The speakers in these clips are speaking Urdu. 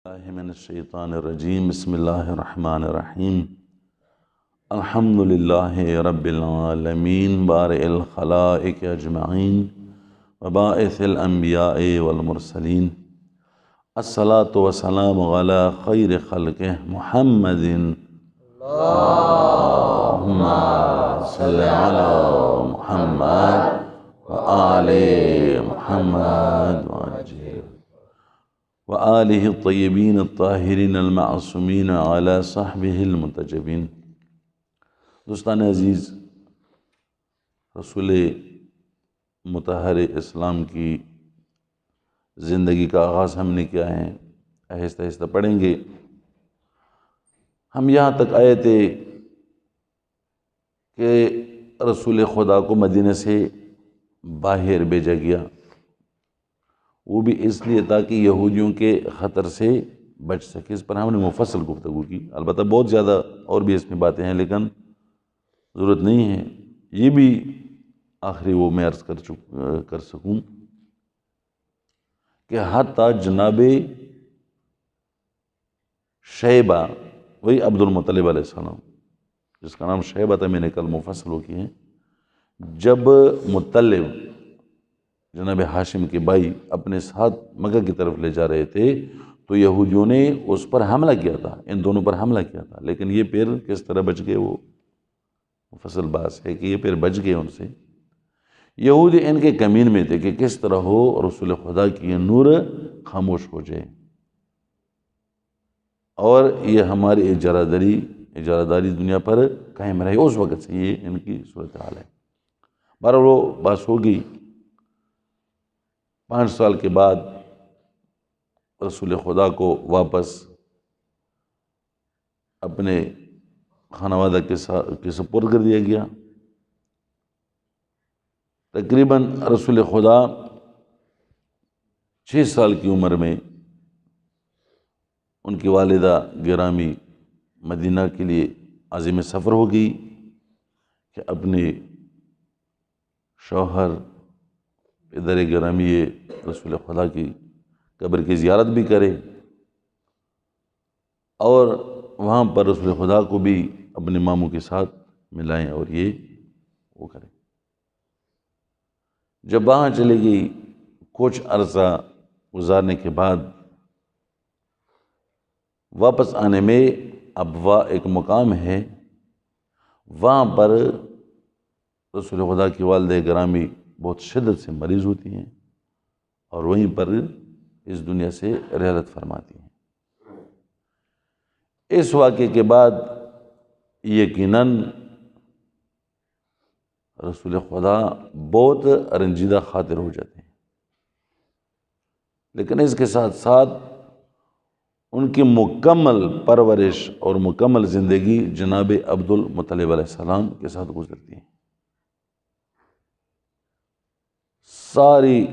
من الشیطان الرجیم بسم اللہ الرحمن الرحیم الحمدللہ رب العالمین بارئ الخلائق اجمعین وباعث الانبیاء والمرسلین الصلاة والسلام علی خیر خلقہ محمد اللہم صلی علی محمد وآل محمد وآلہ الطیبین الطاہرین المعصومین علی صحبہ المنتجبین۔ دوستان عزیز، رسول مطہر اسلام کی زندگی کا آغاز ہم نے کیا ہے، آہستہ آہستہ پڑھیں گے۔ ہم یہاں تک آئے تھے کہ رسول خدا کو مدینہ سے باہر بھیجا گیا، وہ بھی اس لیے تاکہ یہودیوں کے خطر سے بچ سکے۔ اس پر ہم نے مفصل گفتگو کی، البتہ بہت زیادہ اور بھی اس میں باتیں ہیں لیکن ضرورت نہیں ہے، یہ بھی آخری وہ میں عرض کر سکوں کہ حتیٰ جناب شیبہ، وہی عبد المطلب علیہ السلام جس کا نام شیبہ تھا، میں نے کل مفصل ہو کی ہے، جب مطلب جناب ہاشم کے بھائی اپنے ساتھ مکہ کی طرف لے جا رہے تھے تو یہودیوں نے اس پر حملہ کیا تھا، ان دونوں پر حملہ کیا تھا، لیکن یہ پھر کس طرح بچ گئے، وہ مفصل بات ہے کہ یہ پھر بچ گئے ان سے۔ یہودی ان کے کمین میں تھے کہ کس طرح ہو رسول خدا کی یہ نور خاموش ہو جائے، اور یہ ہماری اجارہ داری دنیا پر قائم رہے۔ اس وقت سے یہ ان کی صورتحال ہے۔ بہرحال وہ بات ہو گئی۔ 5 سال کے بعد رسول خدا کو واپس اپنے خانوادہ کے سپرد کر دیا گیا۔ تقریباً رسول خدا 6 سال کی عمر میں ان کی والدہ گرامی مدینہ کے لیے عازم سفر ہو گئی کہ اپنے شوہر پدر گرامی رسول خدا کی قبر کی زیارت بھی کرے، اور وہاں پر رسول خدا کو بھی اپنے ماموں کے ساتھ ملائیں، اور یہ وہ کریں۔ جب وہاں چلے گئی، کچھ عرصہ گزارنے کے بعد واپس آنے میں ابوا ایک مقام ہے، وہاں پر رسول خدا کی والدہ گرامی بہت شدت سے مریض ہوتی ہیں اور وہیں پر اس دنیا سے رحلت فرماتی ہیں۔ اس واقعے کے بعد یقیناً رسول خدا بہت رنجیدہ خاطر ہو جاتے ہیں، لیکن اس کے ساتھ ساتھ ان کی مکمل پرورش اور مکمل زندگی جناب عبد المطلب علیہ السلام کے ساتھ گزرتی ہے۔ ساری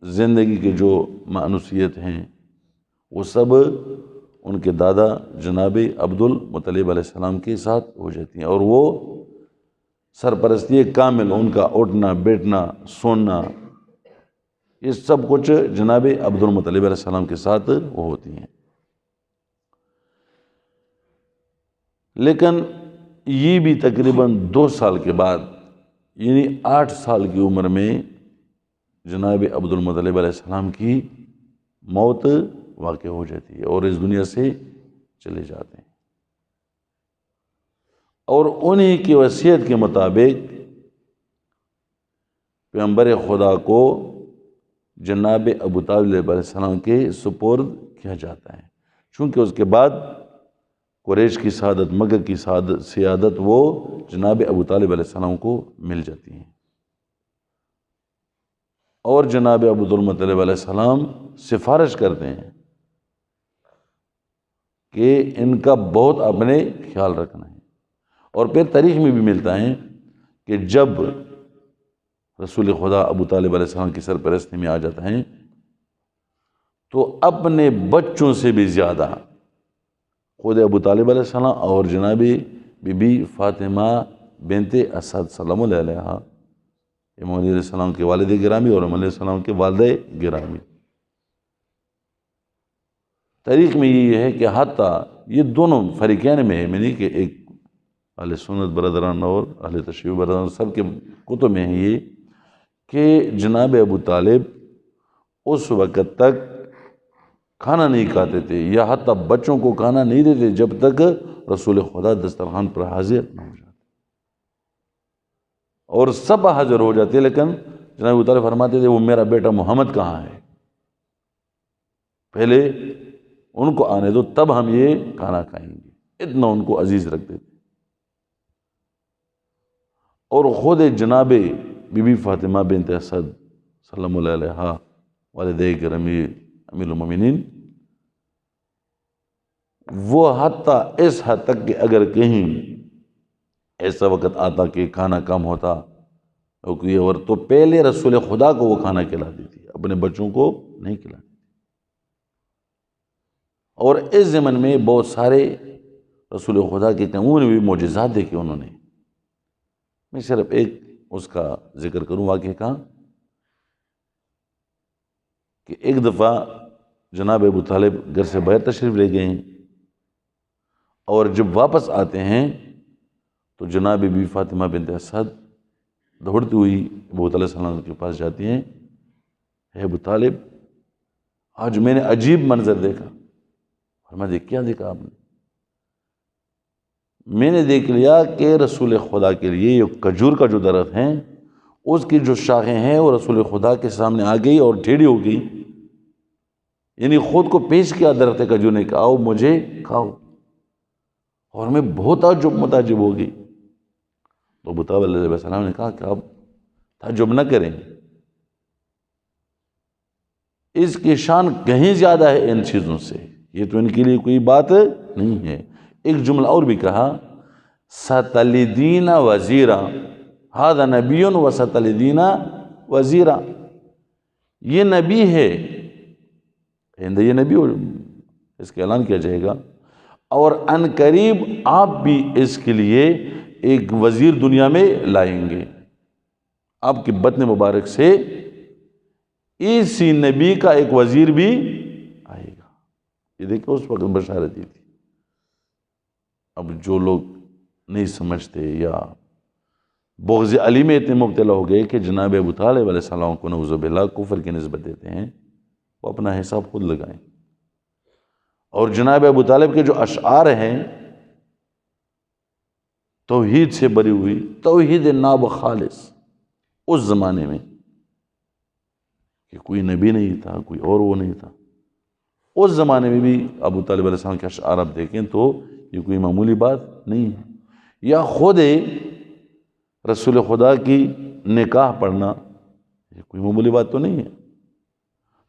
زندگی کے جو مانوسیت ہیں وہ سب ان کے دادا جناب عبد المطلب علیہ السلام کے ساتھ ہو جاتی ہیں، اور وہ سرپرستی کامل، ان کا اٹھنا بیٹھنا سونا یہ سب کچھ جناب عبد المطلب علیہ السلام کے ساتھ وہ ہوتی ہیں۔ لیکن یہ بھی تقریباً 2 سال کے بعد، یعنی 8 سال کی عمر میں جناب عبد المطلب علیہ السلام کی موت واقع ہو جاتی ہے اور اس دنیا سے چلے جاتے ہیں، اور انہی کی وصیت کے مطابق پیغمبر خدا کو جناب ابو طالب علیہ السلام کے سپرد کیا جاتا ہے، چونکہ اس کے بعد قریش کی سعادت، مکہ کی سیادت وہ جناب ابو طالب علیہ السلام کو مل جاتی ہیں، اور جناب عبد المطلب علیہ السلام سفارش کرتے ہیں کہ ان کا بہت اپنے خیال رکھنا ہے۔ اور پھر تاریخ میں بھی ملتا ہے کہ جب رسول خدا ابو طالب علیہ السلام کی سرپرستی میں آ جاتا ہے تو اپنے بچوں سے بھی زیادہ خود ابو طالب علیہ السلام اور جناب بی بی فاطمہ بنت اسد سلام اللہ علیہ، امام علیہ السلام کے والد گرامی اور امام علیہ السلام کے والدہ گرامی، تاریخ میں یہ ہے کہ حتیٰ یہ دونوں فریقین میں ہے، میں نہیں کہ ایک اہل سنت برادران اور اہل تشیع برادران سب کے کتب میں ہے یہ کہ جناب ابو طالب اس وقت تک کھانا نہیں کھاتے تھے، یا حتیٰ بچوں کو کھانا نہیں دیتے جب تک رسول خدا دسترخوان پر حاضر نہ ہو جاتے، اور سب حاضر ہو جاتے، لیکن جناب ابو طالب فرماتے تھے وہ میرا بیٹا محمد کہاں ہے، پہلے ان کو آنے دو تب ہم یہ کھانا کھائیں گے، اتنا ان کو عزیز رکھتے تھے۔ اور خود جناب بی بی فاطمہ بنت اسد سلام اللہ علیہا والدہ گرامی امیر المومنین، وہ حتیٰ اس حد تک کہ اگر کہیں ایسا وقت آتا کہ کھانا کم ہوتا اور تو پہلے رسول خدا کو وہ کھانا کھلاتی تھی، اپنے بچوں کو نہیں کھلاتی۔ اور اس زمن میں بہت سارے رسول خدا کے انہوں نے بھی معجزات دیکھے انہوں نے۔ میں صرف ایک اس کا ذکر کروں واقعہ کا کہ ایک دفعہ جناب ابو طالب گھر سے باہر تشریف لے گئے ہیں، اور جب واپس آتے ہیں تو جناب بی فاطمہ بنت اسد دوڑتی ہوئی ابو طالب صلی اللہ علیہ وسلم کے پاس جاتی ہیں، اے ابو طالب آج میں نے عجیب منظر دیکھا۔ فرمایا کیا دیکھا آپ نے؟ میں نے دیکھ لیا کہ رسول خدا کے لیے یہ کھجور کا جو درخت ہے اس کی جو شاخیں ہیں وہ رسول خدا کے سامنے آ گئی اور ٹیڑھی ہو گئی، یعنی خود کو پیش کیا درخت کھجور نے کہ آؤ مجھے کھاؤ، اور میں بہت متعجب ہو گئی۔ تو ابو طالب علیہ السلام نے کہا کہ آپ تعجب نہ کریں، اس کی شان کہیں زیادہ ہے ان چیزوں سے، یہ تو ان کے لیے کوئی بات نہیں ہے۔ ایک جملہ اور بھی کہا ستلدین وزیرا، ھذا نبی و ستلدین وزیرا، یہ نبی ہے، یہ نبی اس کا اعلان کیا جائے گا، اور ان قریب آپ بھی اس کے لیے ایک وزیر دنیا میں لائیں گے، آپ کی بطن مبارک سے اسی نبی کا ایک وزیر بھی آئے گا۔ یہ دیکھیں اس وقت بشارت دی تھی۔ اب جو لوگ نہیں سمجھتے یا بغض علی میں اتنے مبتلا ہو گئے کہ جناب ابو طالب علیہ السلام کو نعوذ باللہ کفر کی نسبت دیتے ہیں، وہ اپنا حساب خود لگائیں۔ اور جناب ابو طالب کے جو اشعار ہیں توحید سے بری ہوئی، توحید ناب خالص، اس زمانے میں کہ کوئی نبی نہیں تھا، کوئی اور وہ نہیں تھا، اس زمانے میں بھی ابو طالب علیہ السلام کے اشعار آپ دیکھیں تو یہ کوئی معمولی بات نہیں ہے۔ یا خود رسول خدا کی نکاح پڑھنا یہ کوئی معمولی بات تو نہیں ہے۔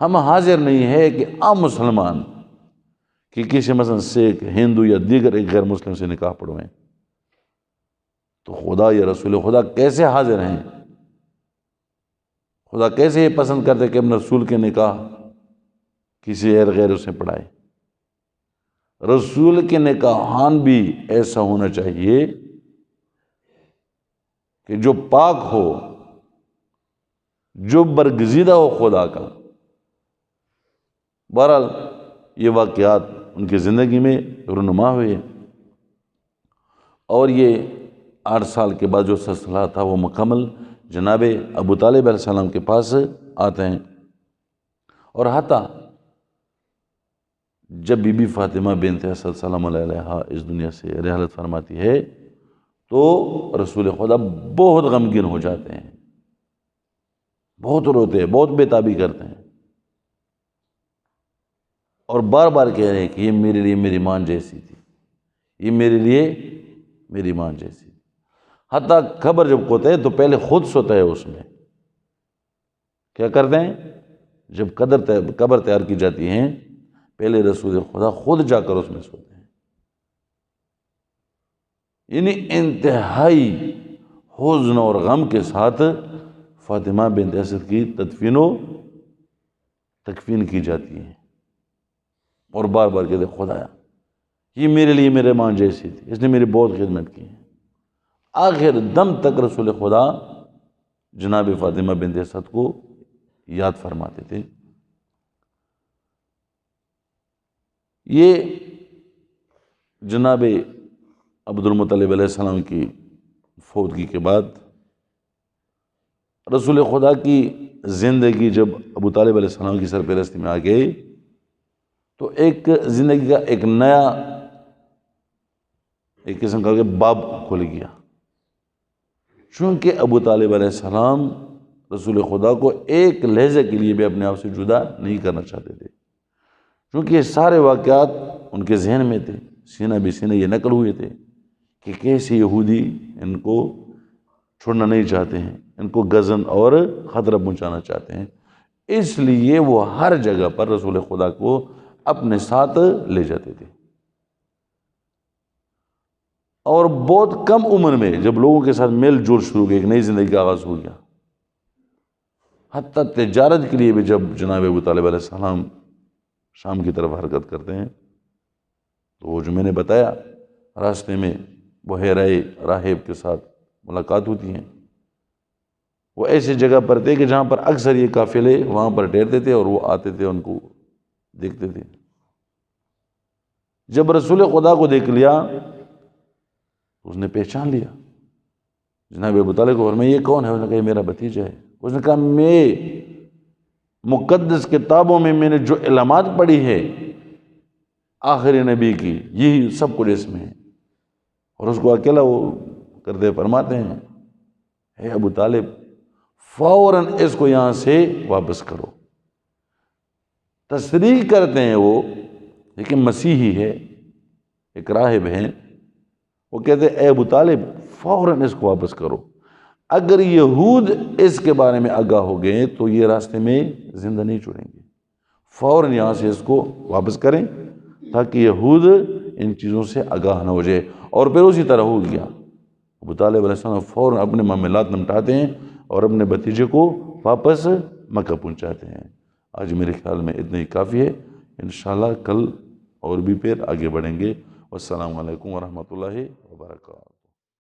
ہم حاضر نہیں ہے کہ عام مسلمان کہ کسی مثلا سکھ، ہندو یا دیگر ایک غیر مسلم سے نکاح پڑھویں، تو خدا یا رسول خدا کیسے حاضر ہیں؟ خدا کیسے یہ پسند کرتے کہ اپنے رسول کے نکاح کسی غیر سے پڑھائے؟ رسول کے نکاحان بھی ایسا ہونا چاہیے کہ جو پاک ہو، جو برگزیدہ ہو خدا کا۔ بہرحال یہ واقعات ان کی زندگی میں رونما ہوئے، اور یہ 8 سال کے بعد جو سلسلہ تھا وہ مکمل جناب ابو طالب علیہ السلام کے پاس آتے ہیں۔ اور حتیٰ جب بی بی فاطمہ بنت اسد سلام اللہ علیہا اس دنیا سے رحلت فرماتی ہے تو رسول خدا بہت غمگین ہو جاتے ہیں، بہت روتے ہیں، بہت بیتابی کرتے ہیں، اور بار بار کہہ رہے ہیں کہ یہ میرے لیے میری ماں جیسی تھی، یہ میرے لیے میری ماں جیسی تھی۔ حتیٰ قبر جب ہوتا ہے تو پہلے خود سوتا ہے، اس میں کیا کرتے ہیں؟ جب قبر تیار کی جاتی ہیں پہلے رسول خدا خود جا کر اس میں سوتے ہیں، یعنی انتہائی حزن اور غم کے ساتھ فاطمہ بنت اسد کی تدفین و تکفین کی جاتی ہے، اور بار بار کہتے خدایا یہ میرے لیے میرے ماں جیسی تھی، اس نے میری بہت خدمت کی ہے۔ آخر دم تک رسول خدا جناب فاطمہ بنت اسد کو یاد فرماتے تھے۔ یہ جناب عبد المطلب علیہ السلام کی فوتگی کے بعد رسول خدا کی زندگی جب ابو طالب علیہ السلام کی سرپرستی میں آ گئی تو ایک زندگی کا ایک نیا ایک قسم کا باب کھل گیا، چونکہ ابو طالب علیہ السلام رسول خدا کو ایک لہجے کے لیے بھی اپنے آپ سے جدا نہیں کرنا چاہتے تھے، چونکہ یہ سارے واقعات ان کے ذہن میں تھے، سینہ بہ سینہ یہ نقل ہوئے تھے کہ کیسے یہودی ان کو چھوڑنا نہیں چاہتے ہیں، ان کو غزن اور خطرہ پہنچانا چاہتے ہیں، اس لیے وہ ہر جگہ پر رسول خدا کو اپنے ساتھ لے جاتے تھے۔ اور بہت کم عمر میں جب لوگوں کے ساتھ میل جول شروع ہو گیا، ایک نئی زندگی کا آغاز ہو گیا، حتیٰ تجارت کے لیے بھی جب جناب ابو طالب علیہ السلام شام کی طرف حرکت کرتے ہیں تو وہ جو میں نے بتایا راستے میں بحیرۂ راہب کے ساتھ ملاقات ہوتی ہیں، وہ ایسی جگہ پر تھے کہ جہاں پر اکثر یہ قافلے وہاں پر ٹھہرتے تھے اور وہ آتے تھے، ان کو دیکھتے تھے۔ جب رسول خدا کو دیکھ لیا تو اس نے پہچان لیا، جناب ابو طالب کو فرمایا یہ کون ہے؟ اس نے کہا یہ میرا بھتیجا ہے۔ اس نے کہا میں مقدس کتابوں میں نے جو علامات پڑھی ہے آخری نبی کی یہی سب کچھ اس میں ہے، اور اس کو اکیلا وہ کرتے فرماتے ہیں اے ابو طالب فوراً اس کو یہاں سے واپس کرو۔ تصریح کرتے ہیں وہ، لیکن مسیحی ہے، ایک راہب ہیں، وہ کہتے ہیں اے ابو طالب فوراً اس کو واپس کرو، اگر یہود اس کے بارے میں آگاہ ہو گئے تو یہ راستے میں زندہ نہیں چھوڑیں گے، فوراً یہاں سے اس کو واپس کریں تاکہ یہود ان چیزوں سے آگاہ نہ ہو جائے۔ اور پھر اسی طرح ہو گیا، ابو طالب علیہ السلام فوراً اپنے معاملات نمٹاتے ہیں اور اپنے بھتیجے کو واپس مکہ پہنچاتے ہیں۔ آج میرے خیال میں اتنا ہی کافی ہے، انشاءاللہ کل اور بھی پھر آگے بڑھیں گے۔ والسلام علیکم ورحمۃ اللہ وبرکاتہ۔